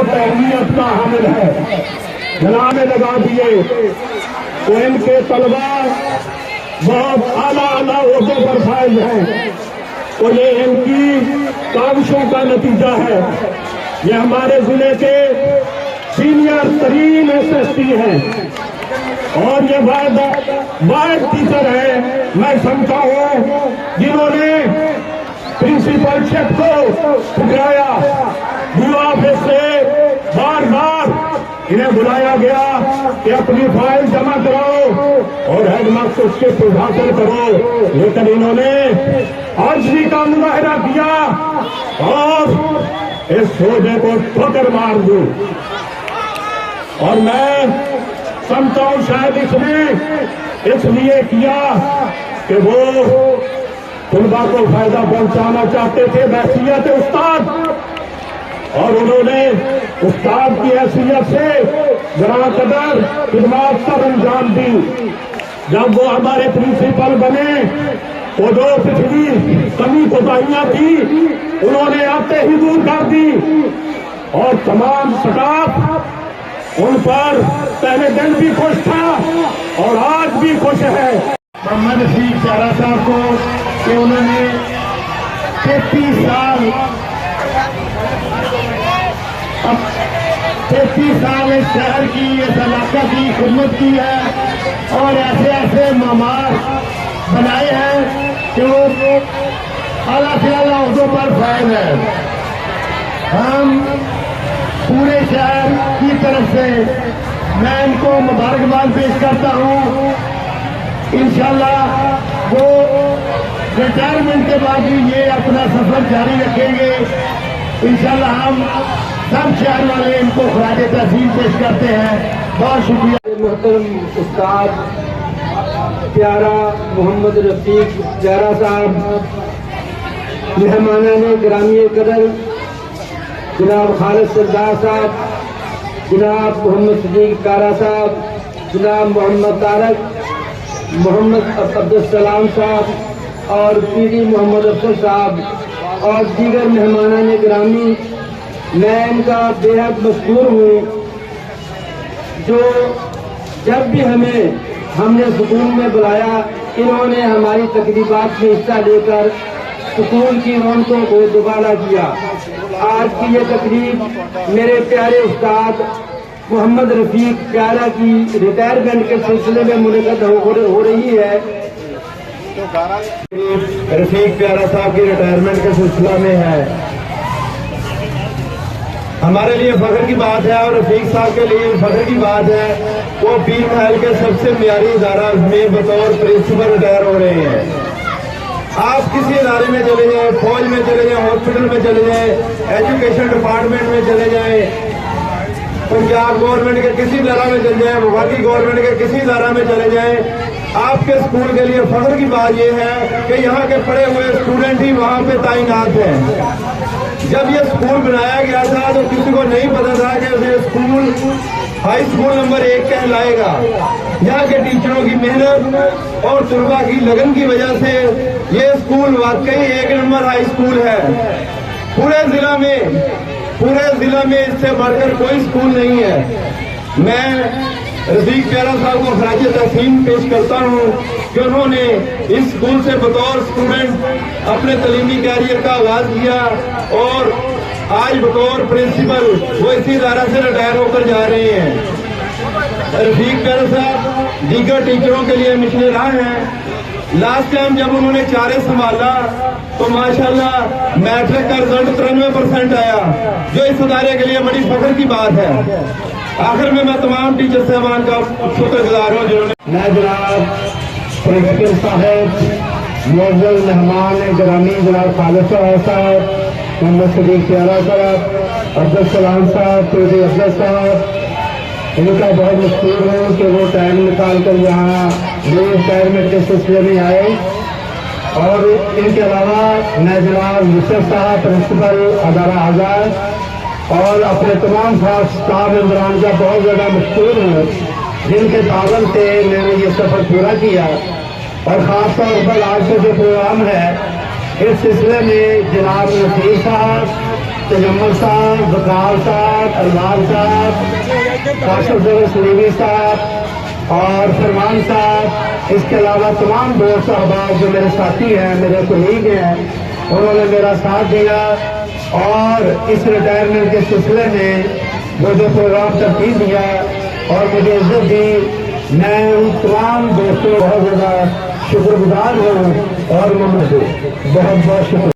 بہت اہمیت کا حامل ہے، جناب لگا دیے تو ان کے طلبا بہت اعلیٰ عہدوں پر فائز ہیں، تو یہ ان کی کاوشوں کا نتیجہ ہے۔ یہ ہمارے ضلع کے سینئر ترین SST ہیں اور یہ واحد ٹیچر ہے میں سمجھتا ہوں جنہوں نے پرنسپل شپ کو ٹھکرایا۔ ڈیو آفس سے بار بار انہیں بلایا گیا کہ اپنی فائل جمع کرو اور ہیڈ ماسٹر کے حاصل کرو، لیکن انہوں نے عاجزی کا مظاہرہ کیا اور اس سوچے کو ٹھوکر مار دی۔ اور میں سمجھتا ہوں شاید اس نے اس لیے کیا کہ وہ طلبا کو فائدہ پہنچانا چاہتے تھے بحیثیت استاد، اور انہوں نے استاد کی حیثیت سے گراں قدر خدمات سب انجام دی۔ جب وہ ہمارے پرنسپل بنے تو جو پچھلی کمی کوتاہیاں تھی انہوں نے آتے ہی دور کر دی، اور تمام سٹاف ان پر پہلے دن بھی خوش تھا اور آج بھی خوش ہے۔ محمد رفیق چارہ صاحب کو کہ انہوں نے 33 سال اس شہر کی، اس علاقہ کی خدمت کی ہے اور ایسے ایسے معمار بنائے ہیں کہ وہ اعلیٰ سے اعلیٰ عہدوں پر فائز ہے۔ ہم پورے شہر کی طرف سے میں ان کو مبارکباد پیش کرتا ہوں۔ انشاءاللہ وہ ریٹائرمنٹ کے بعد بھی یہ اپنا سفر جاری رکھیں گے۔ انشاءاللہ ہم سب شہر والے ان کو خراج تحسین پیش کرتے ہیں۔ بہت شکریہ۔ محترم استاد پیارا محمد رفیق چارہ صاحب، مہمانان گرامی قدر جناب خالد سردار صاحب، جناب محمد صدیق کارا صاحب، جناب محمد طارق، محمد عبدالسلام صاحب اور PD محمد افضل صاحب اور دیگر مہمانان گرامی، میں ان کا بے حد مشکور ہوں جو جب بھی ہم نے سکول میں بلایا انہوں نے ہماری تقریبات میں حصہ لے کر سکول کی رونقوں کو دوبالا کیا۔ آج کی یہ تقریب میرے پیارے استاد محمد رفیق پیارا کی ریٹائرمنٹ کے سلسلے میں منعقد ہو رہی ہے۔ رفیق پیارا صاحب کی ریٹائرمنٹ کے سلسلہ میں ہے، ہمارے لیے فخر کی بات ہے اور رفیق صاحب کے لیے فخر کی بات ہے۔ وہ پیر محل کے سب سے معیاری ادارہ میں بطور پرنسپل ریٹائر ہو رہے ہیں۔ آپ کسی ادارے میں چلے جائیں، فوج میں چلے جائیں، ہاسپٹل میں چلے جائیں، ایجوکیشن ڈپارٹمنٹ میں چلے جائیں، پنجاب گورنمنٹ کے کسی ادارہ میں چلے جائیں، وفاقی گورنمنٹ کے کسی ادارہ میں چلے جائیں، آپ کے اسکول کے لیے فخر کی بات یہ ہے کہ یہاں کے پڑھے ہوئے اسٹوڈنٹ ہی وہاں پہ تعینات ہیں۔ جب یہ اسکول بنایا گیا تھا تو کسی کو نہیں پتا تھا کہ یہ اسکول ہائی اسکول نمبر 1 کہلائے گا۔ یہاں کے ٹیچروں کی محنت اور طلباء کی لگن کی وجہ سے یہ اسکول واقعی 1 نمبر ہائی اسکول ہے۔ پورے ضلع میں اس سے بڑھ کر کوئی اسکول نہیں ہے۔ میں رفیق پیارا صاحب کو خراج تحسین پیش کرتا ہوں کہ انہوں نے اس اسکول سے بطور اسٹوڈنٹ اپنے تعلیمی کیریئر کا آغاز کیا اور آج بطور پرنسپل وہ اسی ادارہ سے ریٹائر ہو کر جا رہے ہیں۔ رفیق پیارا صاحب دیگر ٹیچروں کے لیے مشن راہ ہیں۔ لاسٹ ٹائم جب انہوں نے چارے سنبھالا تو ماشاءاللہ میٹرک کا رزلٹ 93% آیا، جو اس ادارے کے لیے بڑی فخر کی بات ہے۔ آخر میں تمام ٹیچر صاحبان کا شکر گزار ہوں جنہوں نے میں جناب پرنسپل صاحب، معزز مہمان گرامی جناب خالد صاحب، محمد صدیق پیارا صاحب، عبدالسلام صاحب، PD افضل صاحب، ان کا بہت مشکور ہوں کہ وہ ٹائم نکال کر یہاں ریٹائرمنٹ کے سلسلے میں آئے۔ اور ان کے علاوہ میں جناب یوسف صاحب پرنسپل ادارہ آزاد اور اپنے تمام اسٹاف ممبران کا بہت زیادہ مشکور ہوں جن کے تعاون سے میں نے یہ سفر پورا کیا۔ اور خاص طور پر آج کا جو پروگرام ہے اس سلسلے میں جناب نصیر صاحب، تجمل صاحب، وقار صاحب، سلمان صاحب، کاشف زر سلیمی صاحب اور فرمان صاحب، اس کے علاوہ تمام دوست احباب جو میرے ساتھی ہیں، میرے کولیگ ہیں، انہوں نے میرا ساتھ دیا اور اس ریٹائرمنٹ کے سلسلے میں مجھے پروگرام ترتیب دیا اور مجھے عزت دی۔ میں ان تمام دوستوں بہت زیادہ شکر گزار ہوں اور بہت بہت شکریہ۔